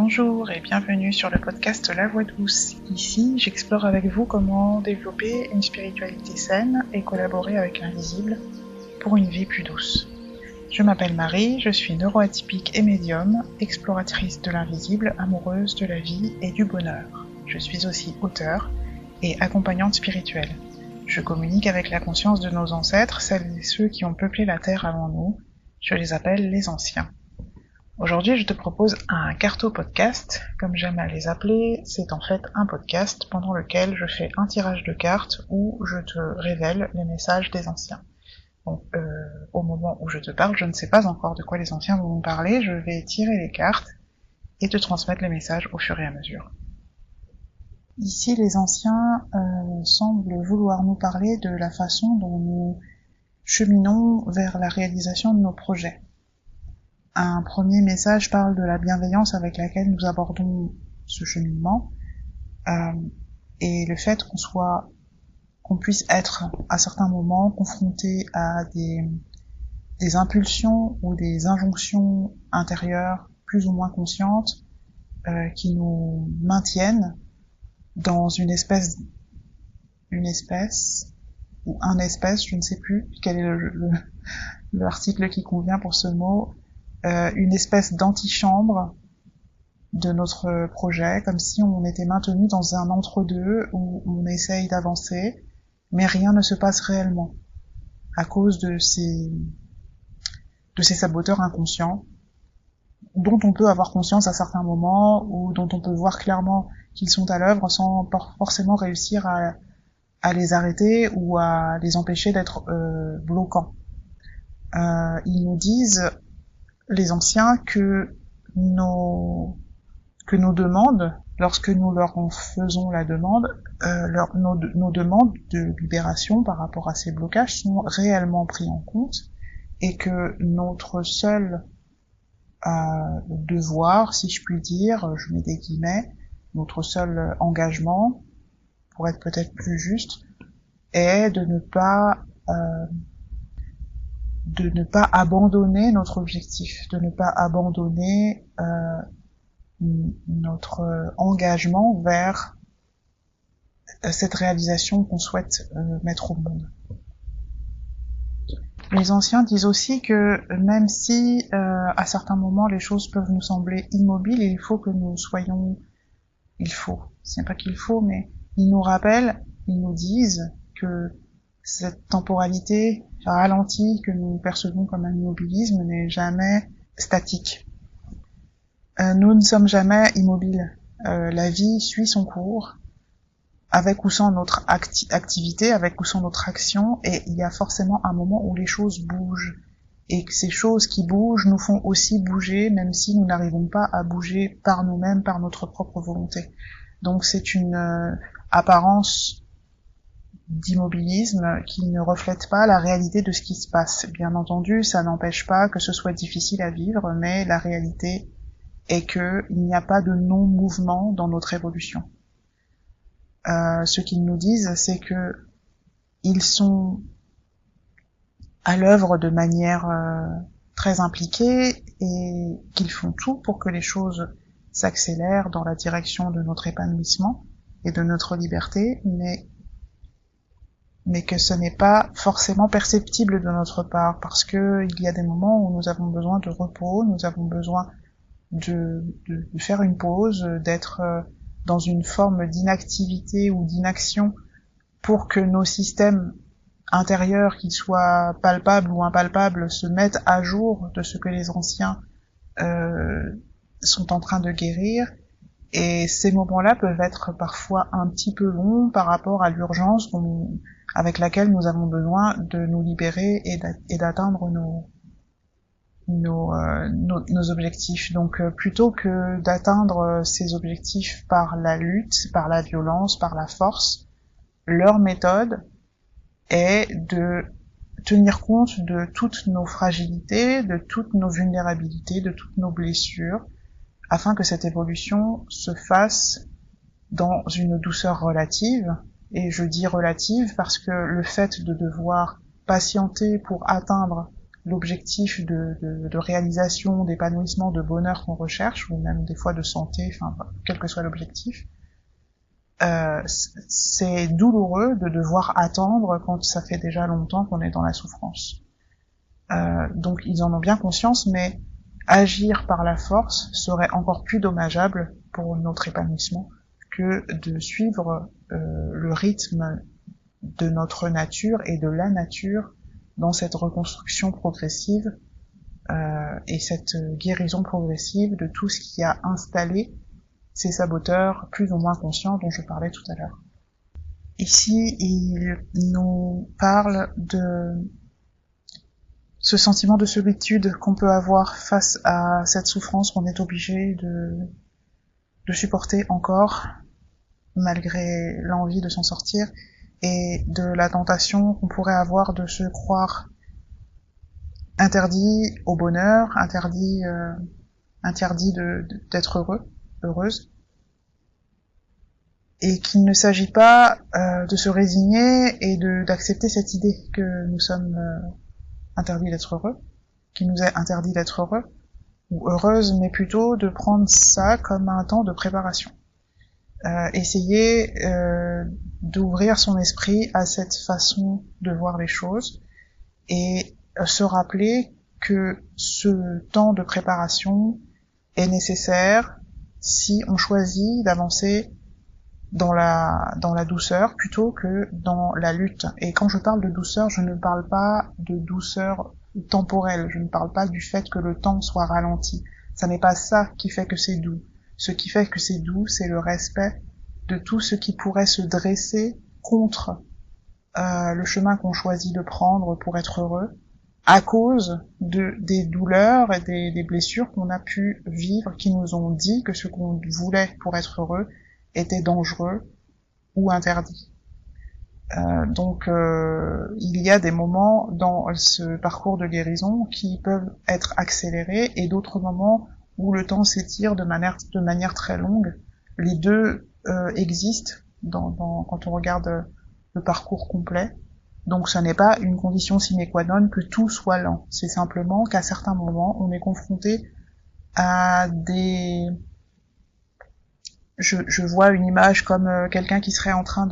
Bonjour et bienvenue sur le podcast La Voix Douce. Ici, j'explore avec vous comment développer une spiritualité saine et collaborer avec l'invisible pour une vie plus douce. Je m'appelle Marie, je suis neuroatypique et médium, exploratrice de l'invisible, amoureuse de la vie et du bonheur. Je suis aussi auteure et accompagnante spirituelle. Je communique avec la conscience de nos ancêtres, celles et ceux qui ont peuplé la Terre avant nous. Je les appelle les anciens. Aujourd'hui, je te propose un carto-podcast, comme j'aime à les appeler. C'est en fait un podcast pendant lequel je fais un tirage de cartes où je te révèle les messages des anciens. Bon, au moment où je te parle, je ne sais pas encore de quoi les anciens vont nous parler. Je vais tirer les cartes et te transmettre les messages au fur et à mesure. Ici, les anciens semblent vouloir nous parler de la façon dont nous cheminons vers la réalisation de nos projets. Un premier message parle de la bienveillance avec laquelle nous abordons ce cheminement et le fait qu'on puisse être à certains moments confronté à des impulsions ou des injonctions intérieures plus ou moins conscientes qui nous maintiennent dans une espèce ou un espèce, je ne sais plus quel est l'article qui convient pour ce mot, une espèce d'antichambre de notre projet, comme si on était maintenu dans un entre-deux où on essaye d'avancer, mais rien ne se passe réellement, à cause de ces saboteurs inconscients, dont on peut avoir conscience à certains moments, ou dont on peut voir clairement qu'ils sont à l'œuvre sans forcément réussir à les arrêter ou à les empêcher d'être bloquants. Ils nous disent, les anciens, que nos demandes, lorsque nous leur en faisons la demande, nos demandes de libération par rapport à ces blocages sont réellement pris en compte et que notre seul devoir, si je puis dire, je mets des guillemets, notre seul engagement, pour être peut-être plus juste, est de ne pas abandonner notre objectif, de ne pas abandonner notre engagement vers cette réalisation qu'on souhaite mettre au monde. Les anciens disent aussi que même si à certains moments les choses peuvent nous sembler immobiles, il faut que nous soyons... c'est pas qu'il faut, mais ils nous rappellent, ils nous disent que cette temporalité ralentie que nous percevons comme un immobilisme n'est jamais statique. Nous ne sommes jamais immobiles. La vie suit son cours, avec ou sans notre activité, avec ou sans notre action, et il y a forcément un moment où les choses bougent. Et que ces choses qui bougent nous font aussi bouger, même si nous n'arrivons pas à bouger par nous-mêmes, par notre propre volonté. Donc c'est une apparence d'immobilisme qui ne reflète pas la réalité de ce qui se passe. Bien entendu, ça n'empêche pas que ce soit difficile à vivre, mais la réalité est qu'il n'y a pas de non-mouvement dans notre évolution. Ce qu'ils nous disent, c'est que ils sont à l'œuvre de manière très impliquée et qu'ils font tout pour que les choses s'accélèrent dans la direction de notre épanouissement et de notre liberté, mais que ce n'est pas forcément perceptible de notre part, parce que il y a des moments où nous avons besoin de repos, nous avons besoin de faire une pause, d'être dans une forme d'inactivité ou d'inaction pour que nos systèmes intérieurs, qu'ils soient palpables ou impalpables, se mettent à jour de ce que les anciens sont en train de guérir. Et ces moments-là peuvent être parfois un petit peu longs par rapport à l'urgence avec laquelle nous avons besoin de nous libérer et d'atteindre nos objectifs. Donc plutôt que d'atteindre ces objectifs par la lutte, par la violence, par la force, leur méthode est de tenir compte de toutes nos fragilités, de toutes nos vulnérabilités, de toutes nos blessures, afin que cette évolution se fasse dans une douceur relative. Et je dis relative parce que le fait de devoir patienter pour atteindre l'objectif de réalisation, d'épanouissement, de bonheur qu'on recherche, ou même des fois de santé, enfin, quel que soit l'objectif, c'est douloureux de devoir attendre quand ça fait déjà longtemps qu'on est dans la souffrance. Donc ils en ont bien conscience, mais agir par la force serait encore plus dommageable pour notre épanouissement que de suivre le rythme de notre nature et de la nature dans cette reconstruction progressive et cette guérison progressive de tout ce qui a installé ces saboteurs plus ou moins conscients dont je parlais tout à l'heure. Ici, il nous parle de ce sentiment de solitude qu'on peut avoir face à cette souffrance qu'on est obligé de supporter encore, malgré l'envie de s'en sortir, et de la tentation qu'on pourrait avoir de se croire interdit au bonheur, interdit d'être heureuse, et qu'il ne s'agit pas de se résigner et d'accepter cette idée que nous sommes interdits d'être heureux, qu'il nous est interdit d'être heureux ou heureuse, mais plutôt de prendre ça comme un temps de préparation. Essayer d'ouvrir son esprit à cette façon de voir les choses et se rappeler que ce temps de préparation est nécessaire si on choisit d'avancer dans la douceur plutôt que dans la lutte. Et quand je parle de douceur, je ne parle pas de douceur temporelle, je ne parle pas du fait que le temps soit ralenti. Ça n'est pas ça qui fait que c'est doux. Ce qui fait que c'est doux, c'est le respect de tout ce qui pourrait se dresser contre le chemin qu'on choisit de prendre pour être heureux, à cause des douleurs et des blessures qu'on a pu vivre, qui nous ont dit que ce qu'on voulait pour être heureux était dangereux ou interdit. Donc il y a des moments dans ce parcours de guérison qui peuvent être accélérés et d'autres moments où le temps s'étire de manière très longue. Les deux existent quand on regarde le parcours complet. Donc ce n'est pas une condition sine qua non que tout soit lent. C'est simplement qu'à certains moments, on est confronté à des... Je vois une image comme quelqu'un qui serait en train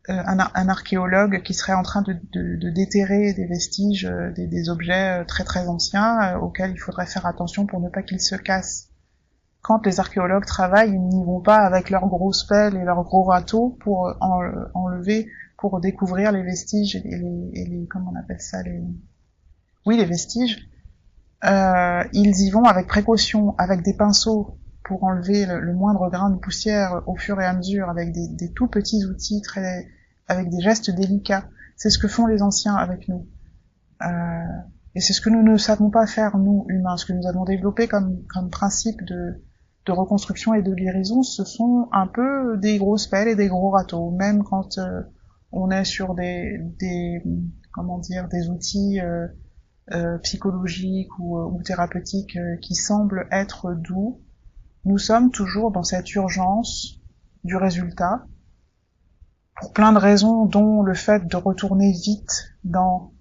un archéologue qui serait en train de déterrer des vestiges, des objets très très anciens auxquels il faudrait faire attention pour ne pas qu'ils se cassent. Quand les archéologues travaillent, ils n'y vont pas avec leurs grosses pelles et leurs gros râteaux pour enlever, pour découvrir les vestiges et les comment on appelle ça, les vestiges. Ils y vont avec précaution, avec des pinceaux pour enlever le moindre grain de poussière au fur et à mesure, avec des tout petits outils avec des gestes délicats. C'est ce que font les anciens avec nous. Et c'est ce que nous ne savons pas faire, nous, humains. Ce que nous avons développé comme principe de reconstruction et de guérison, ce sont un peu des grosses pelles et des gros râteaux. Même quand on est sur des outils psychologiques ou thérapeutiques qui semblent être doux, nous sommes toujours dans cette urgence du résultat, pour plein de raisons, dont le fait de retourner vite dans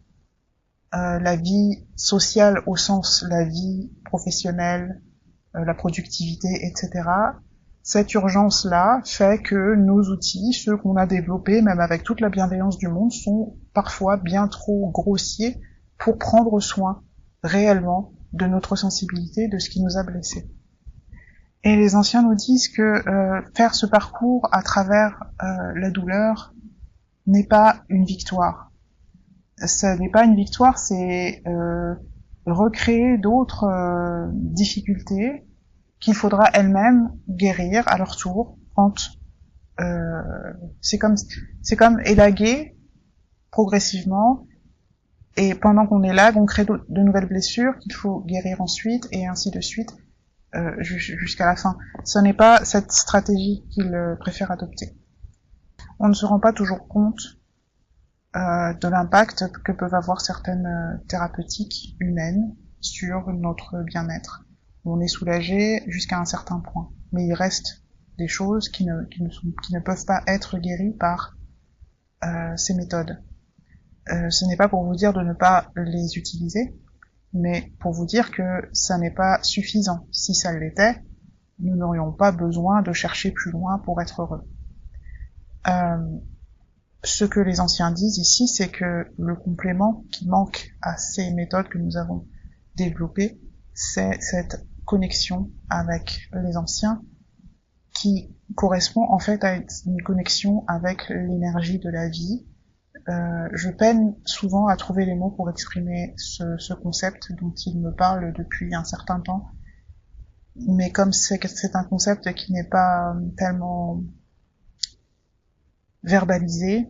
la vie sociale au sens la vie professionnelle, la productivité, etc. Cette urgence-là fait que nos outils, ceux qu'on a développés, même avec toute la bienveillance du monde, sont parfois bien trop grossiers pour prendre soin réellement de notre sensibilité, de ce qui nous a blessés. Et les anciens nous disent que faire ce parcours à travers la douleur n'est pas une victoire. Ça n'est pas une victoire, c'est recréer d'autres difficultés qu'il faudra elles-mêmes guérir à leur tour quand c'est comme élaguer progressivement, et pendant qu'on élague, on crée de nouvelles blessures qu'il faut guérir ensuite, et ainsi de suite jusqu'à la fin. Ce n'est pas cette stratégie qu'ils préfèrent adopter. On ne se rend pas toujours compte de l'impact que peuvent avoir certaines thérapeutiques humaines sur notre bien-être. On est soulagé jusqu'à un certain point, mais il reste des choses qui ne peuvent pas être guéries par ces méthodes. Ce n'est pas pour vous dire de ne pas les utiliser, mais pour vous dire que ça n'est pas suffisant. Si ça l'était, nous n'aurions pas besoin de chercher plus loin pour être heureux. Ce que les anciens disent ici, c'est que le complément qui manque à ces méthodes que nous avons développées, c'est cette connexion avec les anciens qui correspond en fait à une connexion avec l'énergie de la vie. Je peine souvent à trouver les mots pour exprimer ce concept dont il me parle depuis un certain temps, mais comme c'est un concept qui n'est pas tellement verbalisé,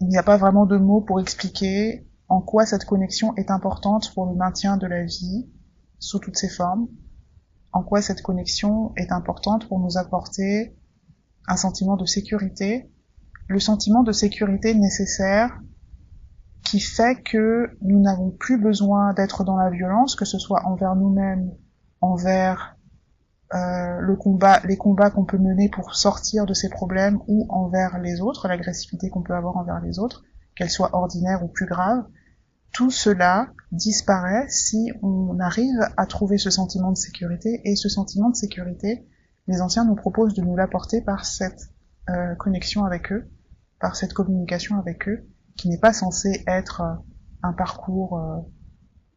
il n'y a pas vraiment de mots pour expliquer en quoi cette connexion est importante pour le maintien de la vie sous toutes ses formes, en quoi cette connexion est importante pour nous apporter un sentiment de sécurité, le sentiment de sécurité nécessaire qui fait que nous n'avons plus besoin d'être dans la violence, que ce soit envers nous-mêmes, envers les combats qu'on peut mener pour sortir de ces problèmes, ou envers les autres, l'agressivité qu'on peut avoir envers les autres, qu'elle soit ordinaire ou plus grave. Tout cela disparaît si on arrive à trouver ce sentiment de sécurité, et ce sentiment de sécurité, les anciens nous proposent de nous l'apporter par cette connexion avec eux, par cette communication avec eux, qui n'est pas censée être un parcours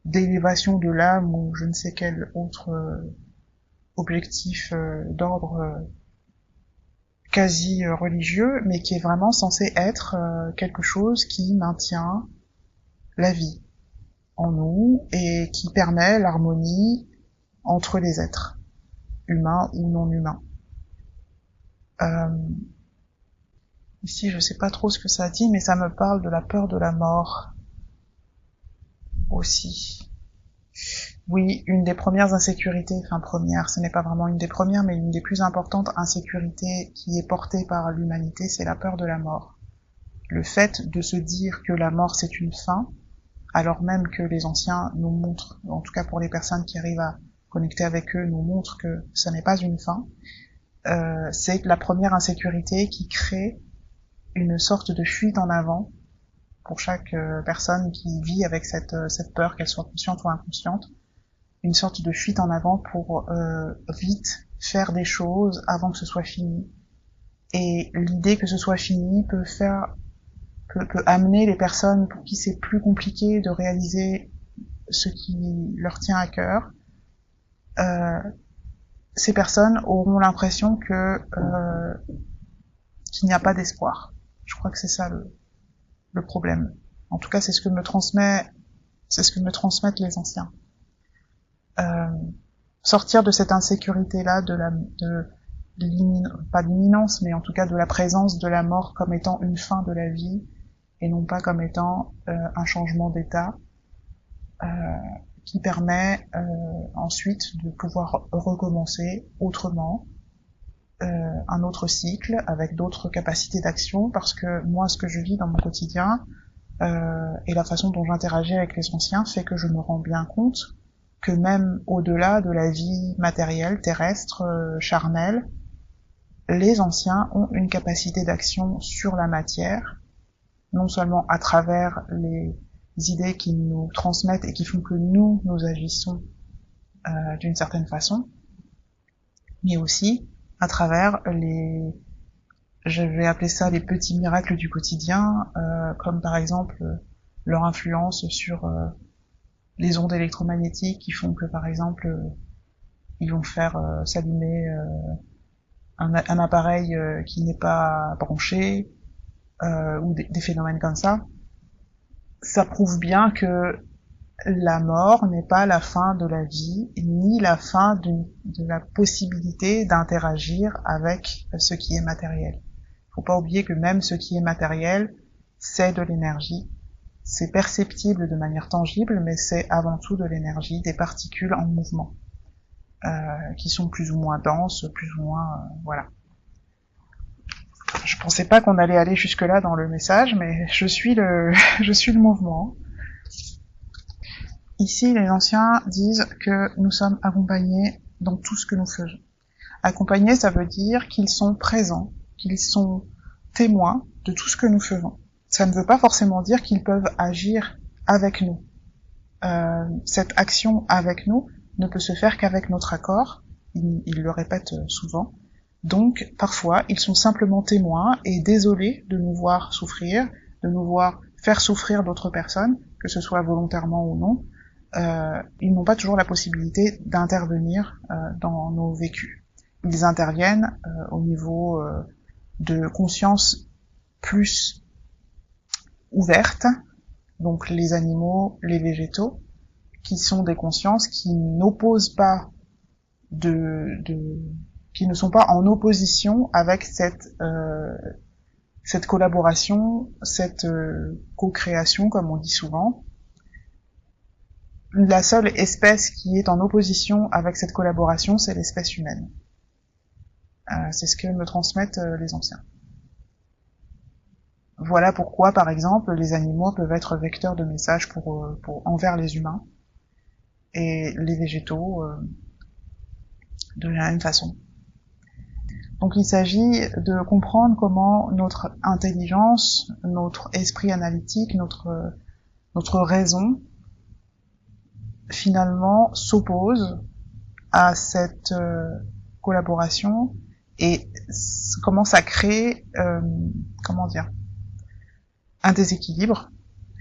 d'élévation de l'âme ou je ne sais quel autre objectif d'ordre quasi religieux, mais qui est vraiment censé être quelque chose qui maintient la vie en nous et qui permet l'harmonie entre les êtres, humains ou non humains. Ici, je sais pas trop ce que ça dit, mais ça me parle de la peur de la mort aussi. Oui, une des premières insécurités, enfin première, ce n'est pas vraiment une des premières, mais une des plus importantes insécurités qui est portée par l'humanité, c'est la peur de la mort. Le fait de se dire que la mort c'est une fin, alors même que les anciens nous montrent, en tout cas pour les personnes qui arrivent à connecter avec eux, nous montrent que ça n'est pas une fin, c'est la première insécurité qui crée une sorte de fuite en avant pour chaque personne qui vit avec cette peur, qu'elle soit consciente ou inconsciente, une sorte de fuite en avant pour vite faire des choses avant que ce soit fini. Et l'idée que ce soit fini peut amener les personnes pour qui c'est plus compliqué de réaliser ce qui leur tient à cœur. Ces personnes auront l'impression que qu'il n'y a pas d'espoir. Je crois que c'est ça le problème. En tout cas, c'est ce que me transmettent les anciens. Sortir de cette insécurité-là, pas de l'imminence, mais en tout cas de la présence de la mort comme étant une fin de la vie, et non pas comme étant un changement d'état, qui permet ensuite de pouvoir recommencer autrement, un autre cycle, avec d'autres capacités d'action, parce que moi, ce que je vis dans mon quotidien, et la façon dont j'interagis avec les anciens fait que je me rends bien compte que même au-delà de la vie matérielle, terrestre, charnelle, les anciens ont une capacité d'action sur la matière, non seulement à travers les idées qu'ils nous transmettent et qui font que nous agissons d'une certaine façon, mais aussi à travers je vais appeler ça les petits miracles du quotidien, comme par exemple leur influence sur les ondes électromagnétiques qui font que par exemple ils vont faire s'allumer un appareil qui n'est pas branché, ou des phénomènes comme ça. Ça prouve bien que la mort n'est pas la fin de la vie, ni la fin de la possibilité d'interagir avec ce qui est matériel. Faut pas oublier que même ce qui est matériel, c'est de l'énergie. C'est perceptible de manière tangible, mais c'est avant tout de l'énergie, des particules en mouvement, qui sont plus ou moins denses, plus ou moins, voilà. Je pensais pas qu'on allait aller jusque-là dans le message, mais je suis le mouvement. Ici, les anciens disent que nous sommes accompagnés dans tout ce que nous faisons. Accompagnés, ça veut dire qu'ils sont présents, qu'ils sont témoins de tout ce que nous faisons. ça ne veut pas forcément dire qu'ils peuvent agir avec nous. Cette action avec nous ne peut se faire qu'avec notre accord, ils le répètent souvent. Donc, parfois, ils sont simplement témoins et désolés de nous voir souffrir, de nous voir faire souffrir d'autres personnes, que ce soit volontairement ou non. Ils n'ont pas toujours la possibilité d'intervenir dans nos vécus. Ils interviennent au niveau de conscience plus ouverte, donc les animaux, les végétaux, qui sont des consciences qui n'opposent pas qui ne sont pas en opposition avec cette collaboration, cette co-création, comme on dit souvent. La seule espèce qui est en opposition avec cette collaboration, c'est l'espèce humaine. C'est ce que me transmettent les anciens. Voilà pourquoi, par exemple, les animaux peuvent être vecteurs de messages envers les humains, et les végétaux de la même façon. Donc il s'agit de comprendre comment notre intelligence, notre esprit analytique, notre raison, finalement, s'oppose à cette collaboration et commence à créer, un déséquilibre,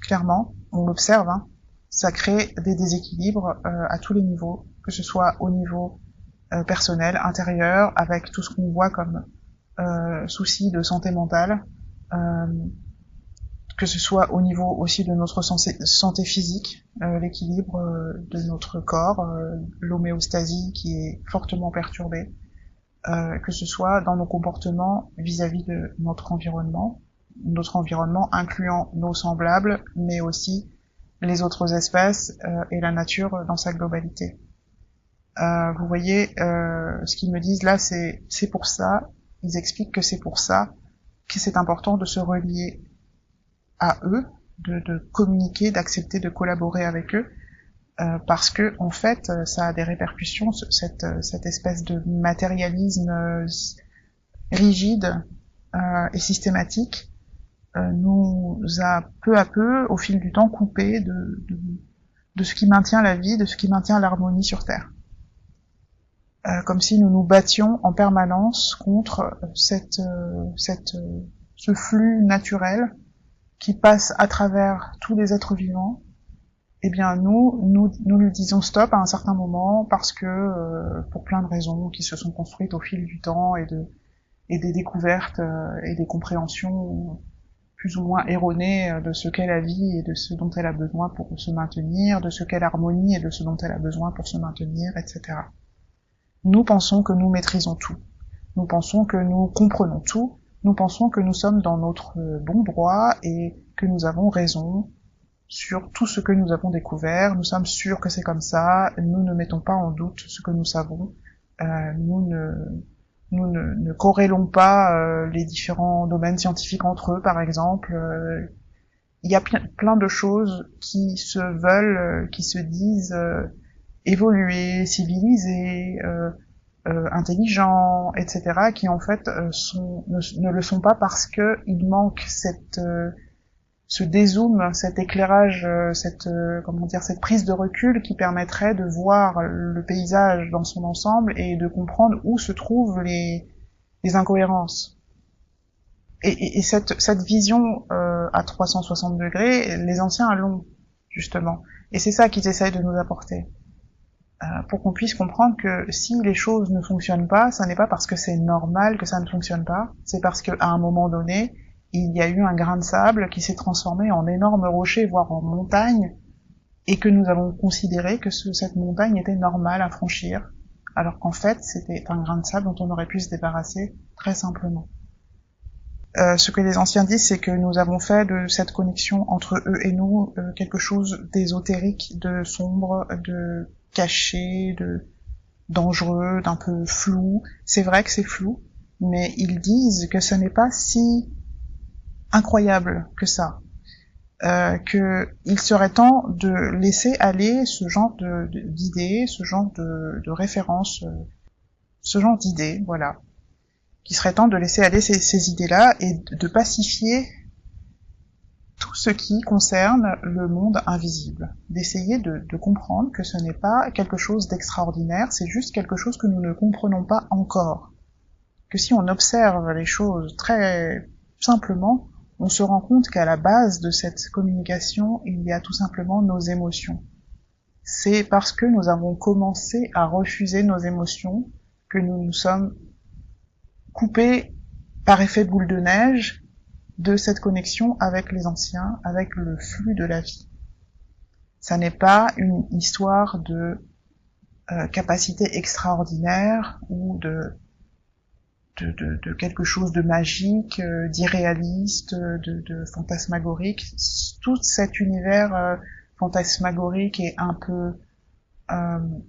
clairement, on l'observe, ça crée des déséquilibres à tous les niveaux, que ce soit au niveau personnel, intérieur, avec tout ce qu'on voit comme soucis de santé mentale, que ce soit au niveau aussi de notre santé physique, l'équilibre de notre corps, l'homéostasie qui est fortement perturbée, que ce soit dans nos comportements vis-à-vis de notre environnement incluant nos semblables, mais aussi les autres espèces et la nature dans sa globalité. Vous voyez, ce qu'ils me disent là, c'est pour ça, ils expliquent que c'est pour ça que c'est important de se relier à eux, de communiquer, d'accepter de collaborer avec eux, parce que en fait, ça a des répercussions, cette espèce de matérialisme rigide et systématique nous a peu à peu, au fil du temps, coupé de ce qui maintient la vie, de ce qui maintient l'harmonie sur Terre. Comme si nous nous battions en permanence contre ce flux naturel qui passe à travers tous les êtres vivants. Eh bien, nous lui disons stop à un certain moment parce que, pour plein de raisons qui se sont construites au fil du temps et des découvertes et des compréhensions plus ou moins erronée de ce qu'est la vie et de ce dont elle a besoin pour se maintenir, de ce qu'est l'harmonie et de ce dont elle a besoin pour se maintenir, etc. Nous pensons que nous maîtrisons tout. Nous pensons que nous comprenons tout. Nous pensons que nous sommes dans notre bon droit et que nous avons raison sur tout ce que nous avons découvert. Nous sommes sûrs que c'est comme ça. Nous ne mettons pas en doute ce que nous savons. Nous ne corrélons pas les différents domaines scientifiques entre eux, par exemple. Il y a plein de choses qui se veulent, qui se disent évoluer, civilisés, intelligents, etc., qui en fait ne le sont pas parce que il manque ce dézoom, cet éclairage, cette prise de recul qui permettrait de voir le paysage dans son ensemble et de comprendre où se trouvent les incohérences. Et cette vision à 360 degrés, les anciens l'ont, justement. Et c'est ça qu'ils essayent de nous apporter. Pour qu'on puisse comprendre que si les choses ne fonctionnent pas, ça n'est pas parce que c'est normal que ça ne fonctionne pas, c'est parce qu'à un moment donné, il y a eu un grain de sable qui s'est transformé en énorme rocher, voire en montagne, et que nous avons considéré que cette montagne était normale à franchir, alors qu'en fait, c'était un grain de sable dont on aurait pu se débarrasser très simplement. Ce que les anciens disent, c'est que nous avons fait de cette connexion entre eux et nous quelque chose d'ésotérique, de sombre, de caché, de dangereux, d'un peu flou. C'est vrai que c'est flou, mais ils disent que ce n'est pas si incroyable que ça, qu'il serait temps de laisser aller ce genre d'idées, ce genre de références, ce genre d'idées, voilà, qu'il serait temps de laisser aller ces idées-là et de pacifier tout ce qui concerne le monde invisible, d'essayer de comprendre que ce n'est pas quelque chose d'extraordinaire, c'est juste quelque chose que nous ne comprenons pas encore. Que si on observe les choses très simplement, on se rend compte qu'à la base de cette communication, il y a tout simplement nos émotions. C'est parce que nous avons commencé à refuser nos émotions que nous nous sommes coupés par effet boule de neige de cette connexion avec les anciens, avec le flux de la vie. Ça n'est pas une histoire de capacité extraordinaire ou de quelque chose de magique, d'irréaliste, de fantasmagorique. Tout cet univers fantasmagorique et un peu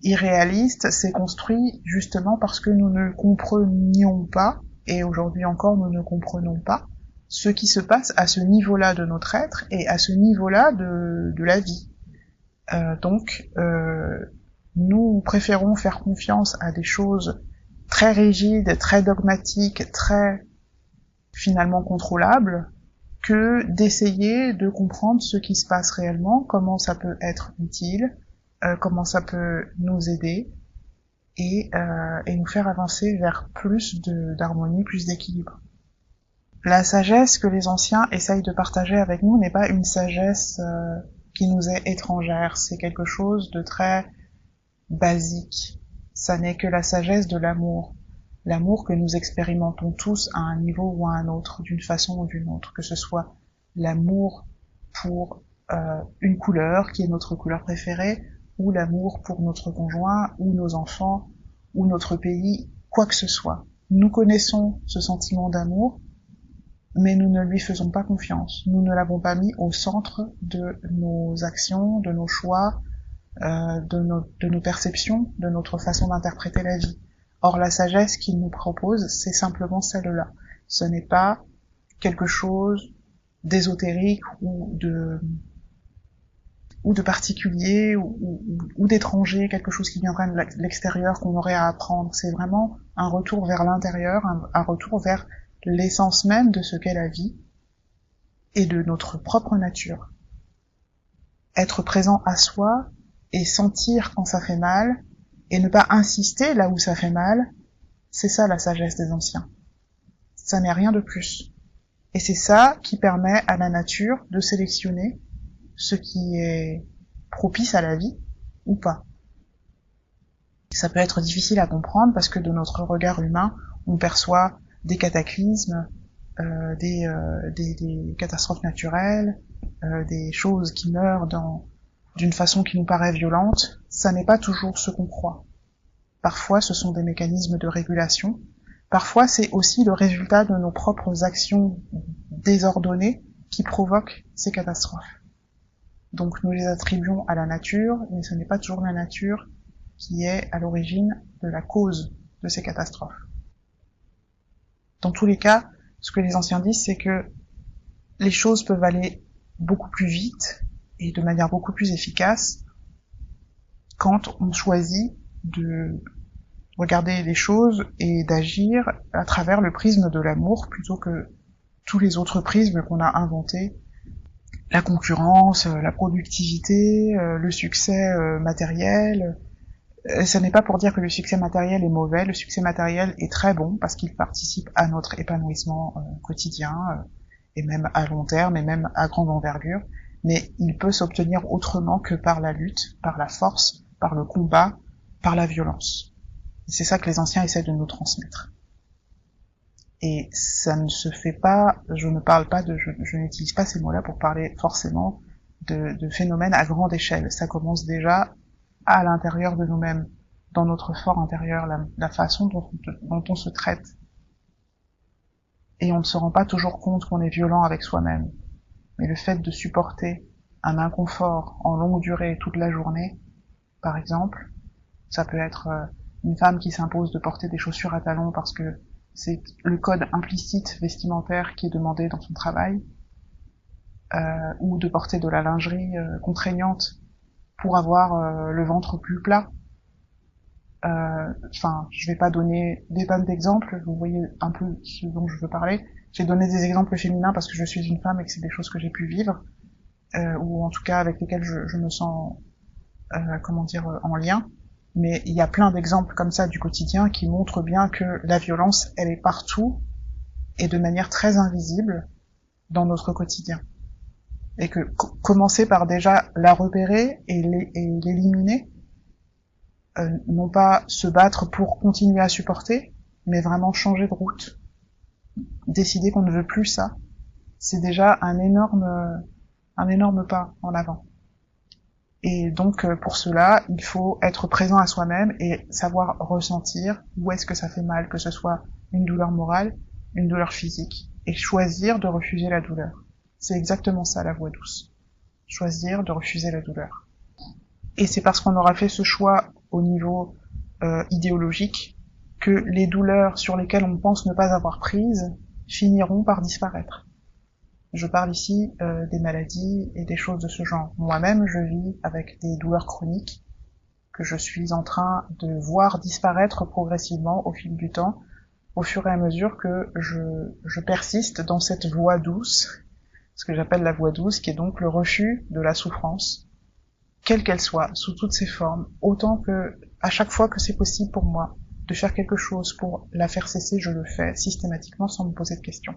irréaliste s'est construit justement parce que nous ne comprenions pas, et aujourd'hui encore nous ne comprenons pas, ce qui se passe à ce niveau-là de notre être et à ce niveau-là de la vie. Donc, nous préférons faire confiance à des choses très rigides, très dogmatiques, très finalement contrôlables, que d'essayer de comprendre ce qui se passe réellement, comment ça peut être utile, comment ça peut nous aider et nous faire avancer vers plus d'harmonie, plus d'équilibre. La sagesse que les anciens essayent de partager avec nous n'est pas une sagesse qui nous est étrangère, c'est quelque chose de très basique. Ça n'est que la sagesse de l'amour. L'amour que nous expérimentons tous à un niveau ou à un autre, d'une façon ou d'une autre, que ce soit l'amour pour une couleur qui est notre couleur préférée, ou l'amour pour notre conjoint, ou nos enfants, ou notre pays, quoi que ce soit. Nous connaissons ce sentiment d'amour, mais nous ne lui faisons pas confiance. Nous ne l'avons pas mis au centre de nos actions, de nos choix, de nos perceptions, de notre façon d'interpréter la vie. Or, la sagesse qu'il nous propose, c'est simplement celle-là. Ce n'est pas quelque chose d'ésotérique ou de particulier ou d'étranger, quelque chose qui viendrait de l'extérieur qu'on aurait à apprendre. C'est vraiment un retour vers l'intérieur, un retour vers l'essence même de ce qu'est la vie et de notre propre nature. Être présent à soi et sentir quand ça fait mal et ne pas insister là où ça fait mal, c'est ça la sagesse des anciens. Ça n'est rien de plus. Et c'est ça qui permet à la nature de sélectionner ce qui est propice à la vie ou pas. Ça peut être difficile à comprendre parce que de notre regard humain, on perçoit des cataclysmes, des catastrophes naturelles, des choses qui meurent d'une façon qui nous paraît violente. Ça n'est pas toujours ce qu'on croit. Parfois, ce sont des mécanismes de régulation. Parfois, c'est aussi le résultat de nos propres actions désordonnées qui provoquent ces catastrophes. Donc, nous les attribuons à la nature, mais ce n'est pas toujours la nature qui est à l'origine de la cause de ces catastrophes. Dans tous les cas, ce que les anciens disent, c'est que les choses peuvent aller beaucoup plus vite et de manière beaucoup plus efficace quand on choisit de regarder les choses et d'agir à travers le prisme de l'amour plutôt que tous les autres prismes qu'on a inventés, la concurrence, la productivité, le succès matériel. Ce n'est pas pour dire que le succès matériel est mauvais, le succès matériel est très bon parce qu'il participe à notre épanouissement quotidien et même à long terme et même à grande envergure, mais il peut s'obtenir autrement que par la lutte, par la force, par le combat, par la violence. Et c'est ça que les anciens essaient de nous transmettre. Et ça ne se fait pas, je n'utilise pas ces mots-là pour parler forcément de phénomènes à grande échelle. Ça commence déjà à l'intérieur de nous-mêmes, dans notre fort intérieur, la façon dont on se traite. Et on ne se rend pas toujours compte qu'on est violent avec soi-même. Mais le fait de supporter un inconfort en longue durée toute la journée, par exemple, ça peut être une femme qui s'impose de porter des chaussures à talons parce que c'est le code implicite vestimentaire qui est demandé dans son travail, ou de porter de la lingerie contraignante pour avoir le ventre plus plat. Je vais pas donner des tonnes d'exemples, vous voyez un peu ce dont je veux parler, j'ai donné des exemples féminins parce que je suis une femme et que c'est des choses que j'ai pu vivre, ou en tout cas avec lesquelles je me sens, en lien. Mais il y a plein d'exemples comme ça du quotidien qui montrent bien que la violence, elle est partout et de manière très invisible dans notre quotidien. Et que commencer par déjà la repérer et l'éliminer, non pas se battre pour continuer à supporter, mais vraiment changer de route, décider qu'on ne veut plus ça, c'est déjà un énorme pas en avant. Et donc pour cela, il faut être présent à soi-même et savoir ressentir où est-ce que ça fait mal, que ce soit une douleur morale, une douleur physique, et choisir de refuser la douleur. C'est exactement ça la voie douce. Choisir de refuser la douleur. Et c'est parce qu'on aura fait ce choix au niveau idéologique que les douleurs sur lesquelles on pense ne pas avoir prise finiront par disparaître. Je parle ici des maladies et des choses de ce genre. Moi-même, je vis avec des douleurs chroniques que je suis en train de voir disparaître progressivement au fil du temps, au fur et à mesure que je persiste dans cette voie douce, ce que j'appelle la voie douce, qui est donc le refus de la souffrance, quelle qu'elle soit, sous toutes ses formes, autant que, à chaque fois que c'est possible pour moi, de faire quelque chose pour la faire cesser, je le fais systématiquement sans me poser de questions.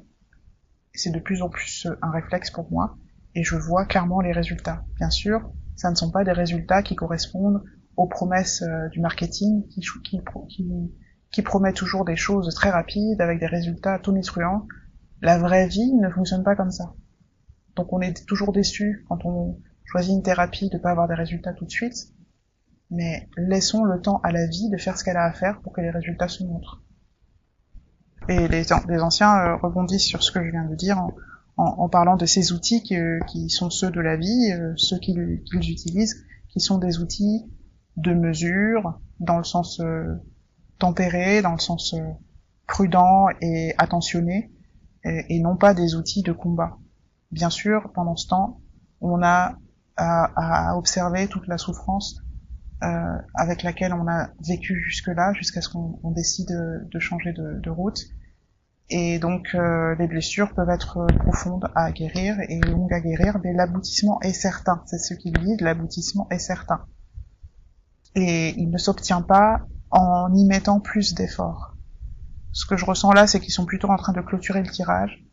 C'est de plus en plus un réflexe pour moi, et je vois clairement les résultats. Bien sûr, ça ne sont pas des résultats qui correspondent aux promesses du marketing, qui promet toujours des choses très rapides, avec des résultats tonitruants. La vraie vie ne fonctionne pas comme ça. Donc on est toujours déçu quand on choisit une thérapie de pas avoir des résultats tout de suite, mais laissons le temps à la vie de faire ce qu'elle a à faire pour que les résultats se montrent. Et les anciens rebondissent sur ce que je viens de dire en parlant de ces outils qui sont ceux de la vie, ceux qu'ils utilisent, qui sont des outils de mesure, dans le sens tempéré, dans le sens prudent et attentionné, et non pas des outils de combat. Bien sûr, pendant ce temps, on a à observer toute la souffrance avec laquelle on a vécu jusque-là, jusqu'à ce qu'on décide de changer de route. Et donc les blessures peuvent être profondes à guérir et longues à guérir, mais l'aboutissement est certain. C'est ce qu'ils disent, l'aboutissement est certain. Et il ne s'obtient pas en y mettant plus d'efforts. Ce que je ressens là, c'est qu'ils sont plutôt en train de clôturer le tirage.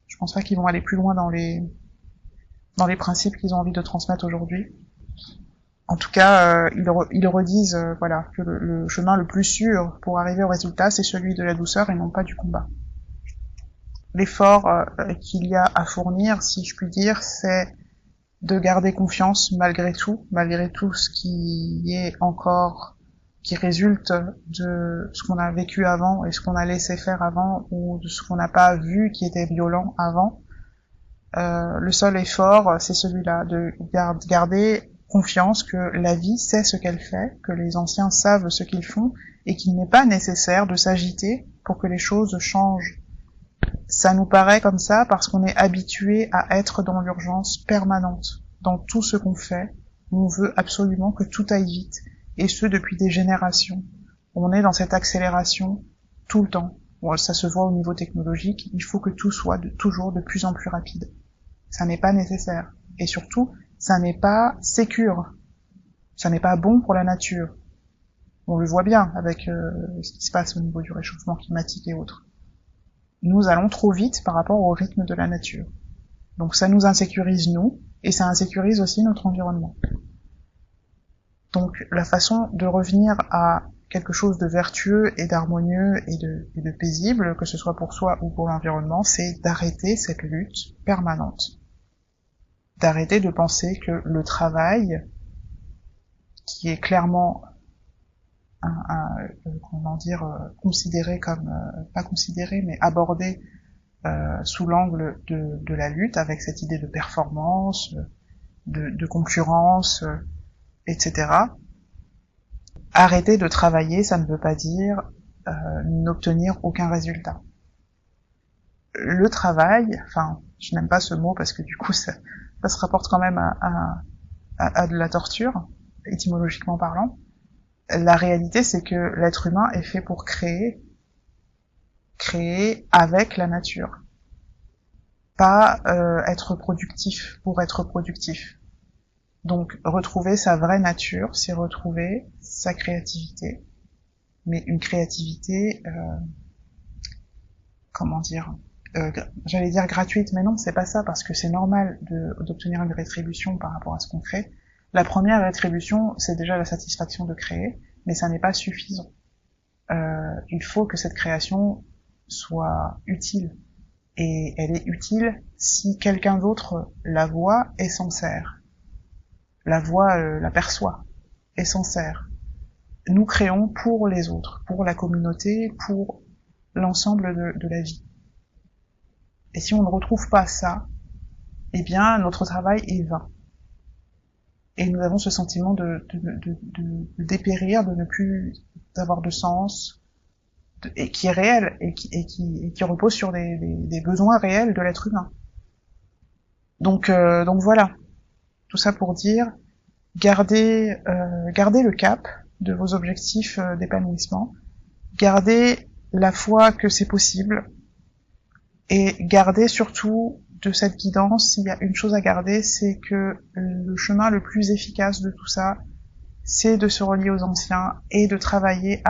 Je pense pas qu'ils vont aller plus loin dans les principes qu'ils ont envie de transmettre aujourd'hui. En tout cas, ils redisent que le chemin le plus sûr pour arriver au résultat, c'est celui de la douceur et non pas du combat. L'effort qu'il y a à fournir, si je puis dire, c'est de garder confiance malgré tout ce qui résulte de ce qu'on a vécu avant et ce qu'on a laissé faire avant ou de ce qu'on n'a pas vu qui était violent avant. Le seul effort, c'est celui-là, de garder confiance que la vie sait ce qu'elle fait, que les anciens savent ce qu'ils font, et qu'il n'est pas nécessaire de s'agiter pour que les choses changent. Ça nous paraît comme ça parce qu'on est habitué à être dans l'urgence permanente. Dans tout ce qu'on fait, on veut absolument que tout aille vite, et ce depuis des générations. On est dans cette accélération tout le temps. Bon, ça se voit au niveau technologique, il faut que tout soit toujours de plus en plus rapide. Ça n'est pas nécessaire. Et surtout, ça n'est pas sécure. Ça n'est pas bon pour la nature. On le voit bien avec ce qui se passe au niveau du réchauffement climatique et autres. Nous allons trop vite par rapport au rythme de la nature. Donc ça nous insécurise nous, et ça insécurise aussi notre environnement. Donc la façon de revenir à quelque chose de vertueux et d'harmonieux et de paisible, que ce soit pour soi ou pour l'environnement, c'est d'arrêter cette lutte permanente. D'arrêter de penser que le travail, qui est clairement considéré comme, pas considéré, mais abordé sous l'angle de la lutte, avec cette idée de performance, de concurrence, etc. Arrêter de travailler, ça ne veut pas dire n'obtenir aucun résultat. Le travail, enfin, je n'aime pas ce mot parce que du coup ça se rapporte quand même à de la torture, étymologiquement parlant. La réalité, c'est que l'être humain est fait pour créer avec la nature. pas être productif pour être productif. Donc retrouver sa vraie nature, c'est retrouver sa créativité, mais une créativité, comment dire, j'allais dire gratuite, mais non, c'est pas ça, parce que c'est normal d'obtenir une rétribution par rapport à ce qu'on crée. La première rétribution, c'est déjà la satisfaction de créer, mais ça n'est pas suffisant. Il faut que cette création soit utile. Et elle est utile si quelqu'un d'autre la voit et s'en sert. La voit, la perçoit et s'en sert. Nous créons pour les autres, pour la communauté, pour l'ensemble de la vie. Et si on ne retrouve pas ça, eh bien notre travail est vain. Et nous avons ce sentiment de dépérir, de ne plus avoir de sens, et qui est réel, et qui repose sur des besoins réels de l'être humain. Donc voilà. Tout ça pour dire, gardez le cap de vos objectifs d'épanouissement, gardez la foi que c'est possible, et gardez surtout de cette guidance, s'il y a une chose à garder, c'est que le chemin le plus efficace de tout ça, c'est de se relier aux anciens et de travailler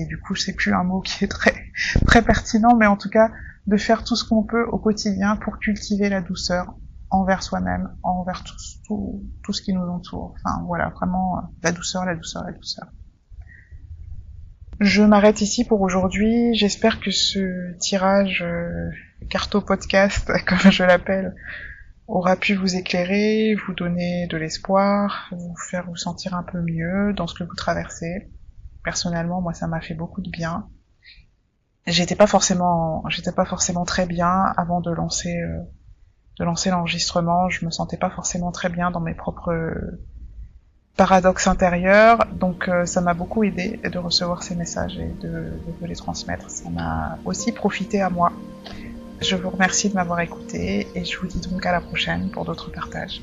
du coup c'est plus un mot qui est très pertinent, mais en tout cas de faire tout ce qu'on peut au quotidien pour cultiver la douceur envers soi-même, envers tout ce qui nous entoure. Enfin voilà, vraiment la douceur. Je m'arrête ici pour aujourd'hui. J'espère que ce tirage carto podcast, comme je l'appelle, aura pu vous éclairer, vous donner de l'espoir, vous faire vous sentir un peu mieux dans ce que vous traversez. Personnellement, moi, ça m'a fait beaucoup de bien. J'étais pas forcément très bien avant de lancer l'enregistrement. Je me sentais pas forcément très bien dans mes propres paradoxes intérieurs. Donc, ça m'a beaucoup aidé de recevoir ces messages et de les transmettre. Ça m'a aussi profité à moi. Je vous remercie de m'avoir écouté et je vous dis donc à la prochaine pour d'autres partages.